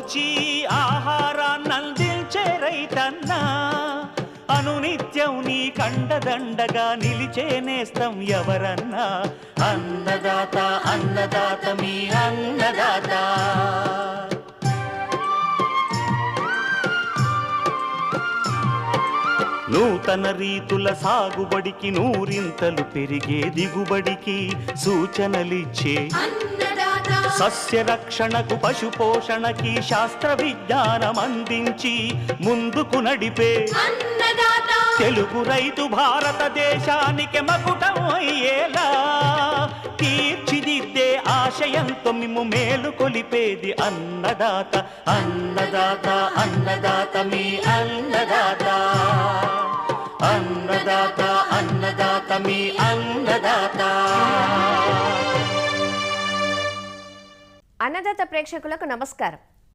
వచ్చి ఆహారాన్నందించే రైతన్నా, అనునిత్యం నీ కండదండగా నిలిచే నేస్తం ఎవరన్నా. అన్నదాత అన్నదాత మీ అన్నదాత. నూతన రీతుల సాగుబడికి, నూరింతలు పెరిగే దిగుబడికి సూచనలిచ్చే సస్య రక్షణకు, పశు పోషణకి శాస్త్ర విజ్ఞానం అందించి ముందుకు నడిపే తెలుగు రైతు భారతదేశానికి మకుటం అయ్యేలా తీర్చిదిద్దే ఆశయంతో మిమ్ము మేలు కొలిపేది అన్నదాత. అన్నదాత అన్నదాత మీ అన్నదాత. అన్నదాత అన్నదాత మీ అన్నదాత. అన్నదాత ప్రేక్షకులకు నమస్కారం.